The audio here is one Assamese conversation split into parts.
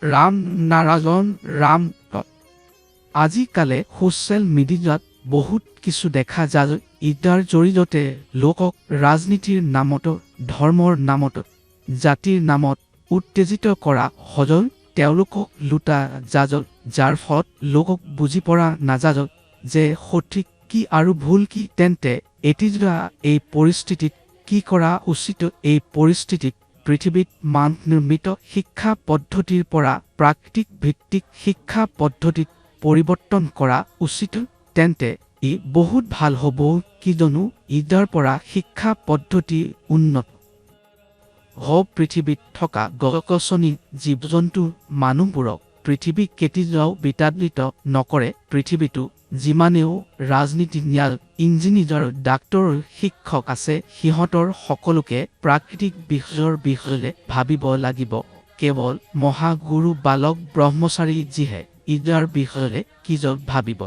ৰাম নাৰায়ণ ৰাম। আজিকালি সোশ্যাল মিডিয়াত বহুত কিছু দেখা যায়। ইয়াৰ জৰিয়তে লোকক ৰাজনীতিৰ নামত, ধৰ্মৰ নামত, জাতিৰ নামত উত্তেজিত কৰা হয়। তেওঁলোকক লুটা যায়, যাৰ ফলত লোকক বুজি পৰা নাযায় যে সঠিক কি আৰু ভুল কি। তেন্তে এতিয়া এই পৰিস্থিতিত কি কৰা উচিত? এই পৰিস্থিতিত পৃথিৱীত মান নিৰ্মিত শিক্ষা পদ্ধতিৰ পৰা প্ৰাকৃতিক ভিত্তিক শিক্ষা পদ্ধতিত পৰিৱৰ্তন কৰা উচিত। তেন্তে ই বহুত ভাল হ'ব, কিয়নো ইয়াৰ পৰা শিক্ষা পদ্ধতি উন্নত হ'ব। পৃথিৱীত থকা গছ-গছনি, জীৱ-জন্তু, মানুহবোৰক পৃথিৱী কেতিয়াও বিতাড়িত নকৰে। পৃথিৱীতো যিমানেও ৰাজনীতিজ্ঞ, ইঞ্জিনিয়াৰ, ডাক্তৰ, শিক্ষক আছে, সিহঁতৰ সকলোকে প্ৰাকৃতিক বিষয়ৰ বিষয়ে ভাবিব লাগিব। কেৱল মহাগুৰু বালক ব্ৰহ্মচাৰী যিহে ইয়াৰ বিষয়ে কিয় ভাবিব।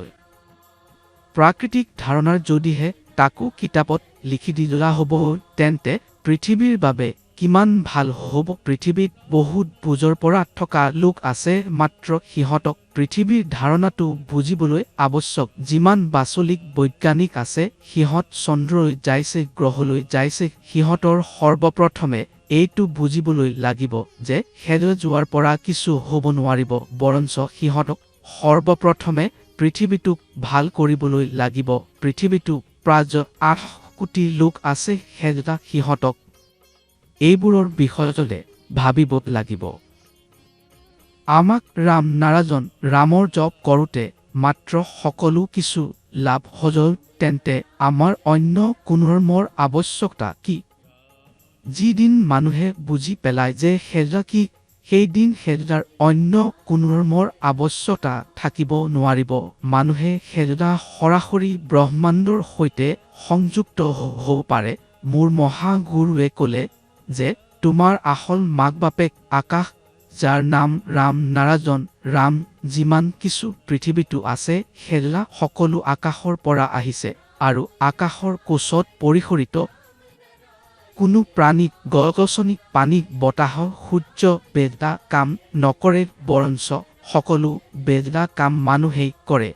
প্ৰাকৃতিক ধাৰণাৰ যদিহে তাকো কিতাপত লিখি দিয়া হ'ব, তেন্তে পৃথিৱীৰ বাবে কিমান ভাল হ'ব। পৃথিৱীত বহুত বুজৰ পৰা থকা লোক আছে, মাত্ৰ সিহঁতক পৃথিৱীৰ ধাৰণাটো বুজিবলৈ আৱশ্যক। যিমান বাচলিক বৈজ্ঞানিক আছে, সিহঁত চন্দ্ৰলৈ যাইছে, গ্ৰহলৈ যাইছে। সিহঁতৰ সৰ্বপ্ৰথমে এইটো বুজিবলৈ লাগিব যে হেৰাই যোৱাৰ পৰা কিছু হ'ব নোৱাৰিব, বৰঞ্চ সিহঁতক সৰ্বপ্ৰথমে পৃথিৱীটোক ভাল কৰিবলৈ লাগিব। পৃথিৱীটো প্ৰায় 8 কোটি লোক আছে, সিহঁতক এইবোৰৰ বিষয়লৈ ভাবিব লাগিব। আমাক ৰাম নাৰায়ণ ৰামৰ জপ কৰোঁতে মাত্ৰ সকলো কিছু লাভ হয়, তেন্তে আমাৰ অন্য কোনো ধৰ্মৰ আৱশ্যকতা কি? যিদিন মানুহে বুজি পেলায় যে হেৰা কি, সেইদিন হেৰাৰ অন্য কোনো ধৰ্মৰ আৱশ্যকতা থাকিব নোৱাৰিব। মানুহে হেৰা সৰাসৰি ব্ৰহ্মাণ্ডৰ সৈতে সংযুক্ত হ'ব পাৰে। মোৰ মহাগুৰুৱে ক'লে যে তোমাৰ আচল মাক বাপেক আকাশ, যাৰ নাম ৰাম নাৰায়ণ ৰাম। যিমান কিছু পৃথিৱীতো আছে, হেৰা সকলো আকাশৰ পৰা আহিছে আৰু আকাশৰ কোচত পৰিসৰিত। কোনো প্ৰাণী, গছ-গছনি, পানী, বতাহ, সূৰ্য বেদা কাম নকৰে, বৰঞ্চ সকলো বেদা কাম মানুহেই কৰে।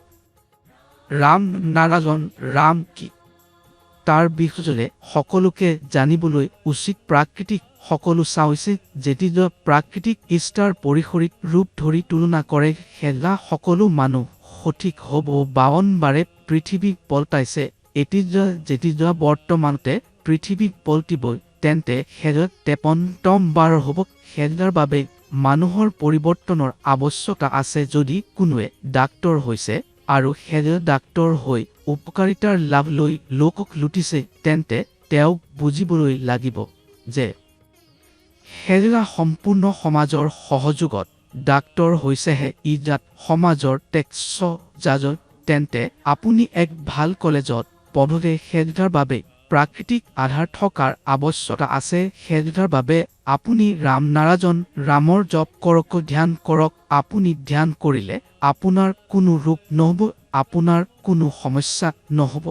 ৰাম নাৰায়ণ ৰাম কি, তাৰ বিষয়ে সকলোকে জানিবলৈ উচিত। প্ৰাকৃতিক সকলো চাইছে, যেতিয়া প্ৰাকৃতিক ইষ্টাৰ পৰিসৰিত ৰূপ ধৰি তুলনা কৰে, হেৰা সকলো মানুহ সঠিক হ'ব। 52 বাৰে পৃথিৱী পলটাইছে। এতিয়া যেতিয়া বৰ্তমানতে পৃথিৱী পলটিব, তেন্তে হেৰা 53ম বাৰ হ'ব। হেৰাৰ বাবে মানুহৰ পৰিৱৰ্তনৰ আৱশ্যকতা আছে। যদি কোনোৱে ডাক্তৰ হৈছে আৰু হেৰা ডাক্তৰ হৈ উপকাৰিতাৰ লাভ লৈ লোকক লুটিছে, তেন্তে তেওঁ বুজিবলৈ লাগিব যে হেৰা সম্পূৰ্ণ সমাজৰ সহযোগত ডাক্তৰ হৈছেহে। ইয়াত সমাজৰ টেক্স যায়। তেন্তে আপুনি এক ভাল কলেজত পঢ়োতে হেৰাৰ বাবে প্ৰাকৃতিক আধাৰ থকাৰ আৱশ্যকতা আছে। হেৰাৰ বাবে আপুনি ৰাম নাৰায়ণ ৰামৰ জপ কৰক, ধ্যান কৰক। আপুনি ধ্যান কৰিলে আপোনাৰ কোনো ৰোগ নহ'ব, আপোনাৰ কোনো সমস্যা নহ'ব।